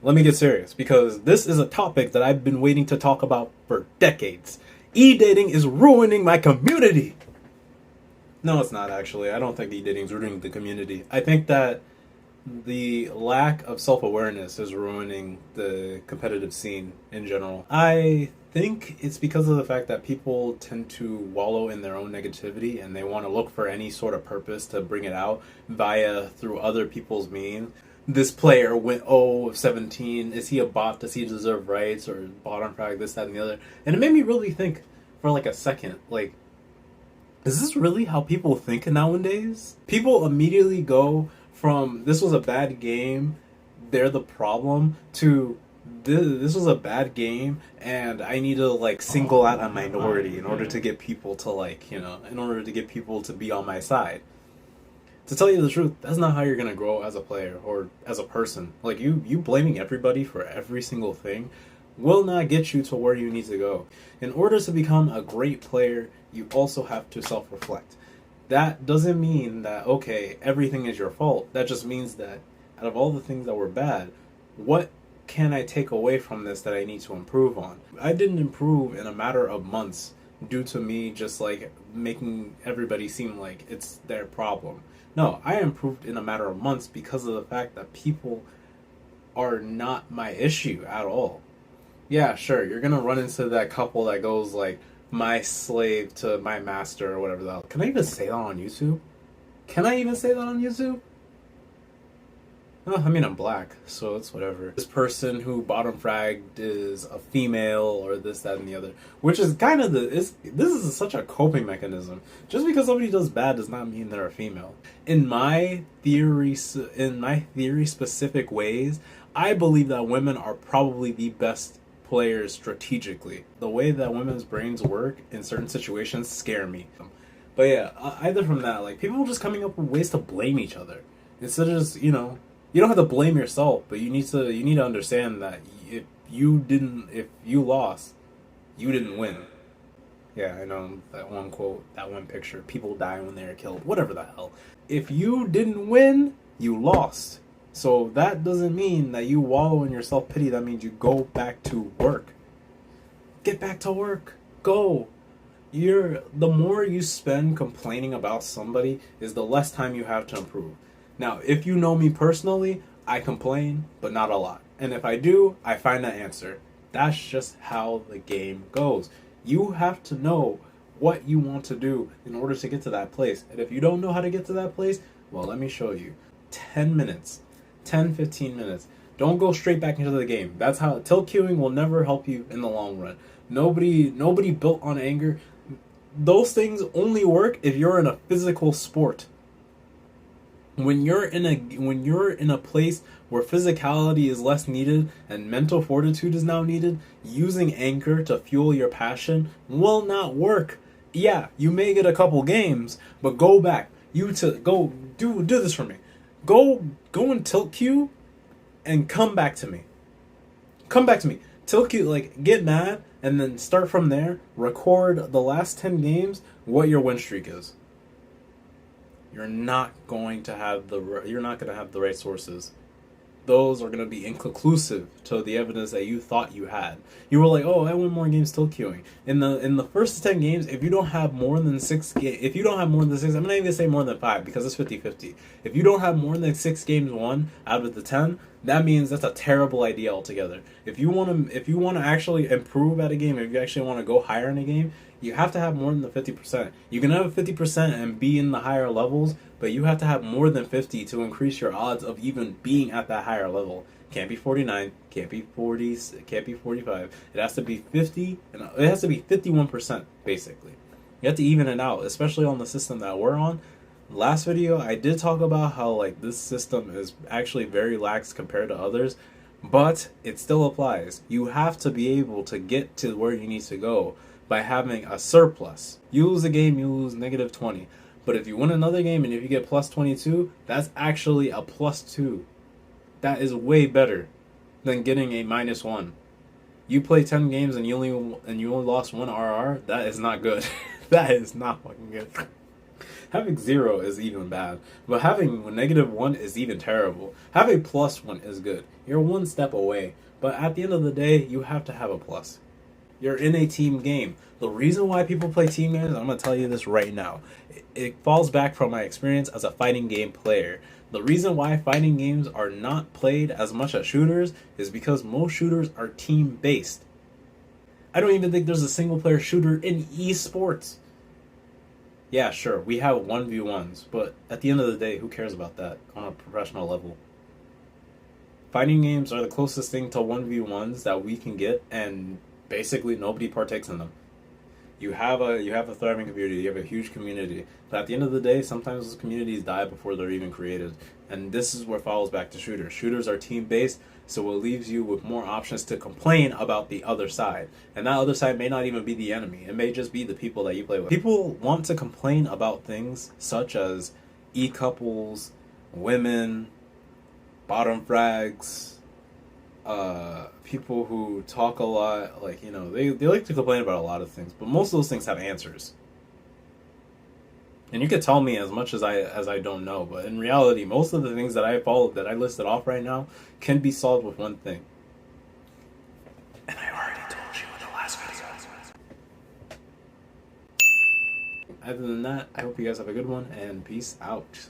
let me get serious, because this is a topic that I've been waiting to talk about for decades. E-dating is ruining my community. No, it's not actually. I don't think e-dating is ruining the community. I think that the lack of self-awareness is ruining the competitive scene in general. I think it's because of the fact that people tend to wallow in their own negativity and they want to look for any sort of purpose to bring it out through other people's means. This player went 0 of 17. Is he a bot? Does he deserve rights? Or bottom frag, this, that, and the other. And it made me really think for like a second, like, is this really how people think nowadays? People immediately go from, this was a bad game, they're the problem, to this was a bad game and I need to like single out a minority in order to get people to like, in order to get people to be on my side. To tell you the truth, that's not how you're going to grow as a player or as a person. Like, you blaming everybody for every single thing will not get you to where you need to go. In order to become a great player, you also have to self-reflect. That doesn't mean that, okay, everything is your fault. That just means that out of all the things that were bad, what can I take away from this that I need to improve on? I didn't improve in a matter of months due to me just like making everybody seem like it's their problem. No, I improved in a matter of months because of the fact that people are not my issue at all. Yeah, sure, you're gonna run into that couple that goes like, my slave to my master or whatever the hell. Can I even say that on YouTube? Can I even say that on YouTube? Oh, I mean, I'm black, so it's whatever. This person who bottom fragged is a female or this, that, and the other. Which is kind of this is such a coping mechanism. Just because somebody does bad does not mean they're a female. In my theory specific ways, I believe that women are probably the best players strategically. The way that women's brains work in certain situations scare me. But yeah, either from that, like, people just coming up with ways to blame each other. Instead of just, you don't have to blame yourself, but you need to understand that if you lost, you didn't win. Yeah, I know that one quote, that one picture, people die when they are killed, whatever the hell. If you didn't win, you lost. So that doesn't mean that you wallow in your self-pity. That means you go back to work. Get back to work. Go. The more you spend complaining about somebody is the less time you have to improve. Now, if you know me personally, I complain, but not a lot. And if I do, I find an answer. That's just how the game goes. You have to know what you want to do in order to get to that place. And if you don't know how to get to that place, well, let me show you. 10 minutes. 10, 15 minutes. Don't go straight back into the game. That's how tilt queuing will never help you in the long run. Nobody built on anger. Those things only work if you're in a physical sport. When you're in a place where physicality is less needed and mental fortitude is now needed, using anger to fuel your passion will not work. Yeah, you may get a couple games, but go back. Go do this for me. Go and tilt queue and come back to me. Come back to me. Tilt queue, like, get mad and then start from there. Record the last 10 games, what your win streak is. You're not going to have the right sources. Those are going to be inconclusive to the evidence that you thought you had. You were like, oh, I win more games still queuing. In the first 10 games, if you don't have more than 6 games, I'm not even going to say more than 5 because it's 50-50. If you don't have more than 6 games won out of the 10, that means that's a terrible idea altogether. If you want to actually improve at a game, if you actually want to go higher in a game, you have to have more than the 50%. You can have 50% and be in the higher levels, but you have to have more than 50 to increase your odds of even being at that higher level. Can't be 49, can't be 40, can't be 45. It has to be 50, and it has to be 51% basically. You have to even it out, especially on the system that we're on. Last video, I did talk about how like this system is actually very lax compared to others, but it still applies. You have to be able to get to where you need to go by having a surplus. You lose a game, you lose -20. But if you win another game and if you get plus 22, that's actually a plus 2. That is way better than getting a -1. You play 10 games and you only lost 1 RR, that is not good. That is not fucking good. Having 0 is even bad, but having -1 is even terrible. Having +1 is good. You're one step away, but at the end of the day, you have to have a plus. You're in a team game. The reason why people play team games, I'm going to tell you this right now. It falls back from my experience as a fighting game player. The reason why fighting games are not played as much as shooters is because most shooters are team based. I don't even think there's a single player shooter in esports. Yeah, sure, we have 1v1s, but at the end of the day, who cares about that on a professional level? Fighting games are the closest thing to 1v1s that we can get, and basically nobody partakes in them. You have a thriving community, you have a huge community, but at the end of the day, sometimes those communities die before they're even created, and this is where falls back to shooters. Shooters are team based, so it leaves you with more options to complain about the other side, and that other side may not even be the enemy. It may just be the people that you play with. People want to complain about things such as e-couples, women, bottom frags, people who talk a lot, like, you know, they like to complain about a lot of things, but most of those things have answers. And you could tell me as much as I don't know, but in reality, most of the things that I follow, that I listed off right now, can be solved with one thing. And I already told you in the last video. Other than that, I hope you guys have a good one, and peace out.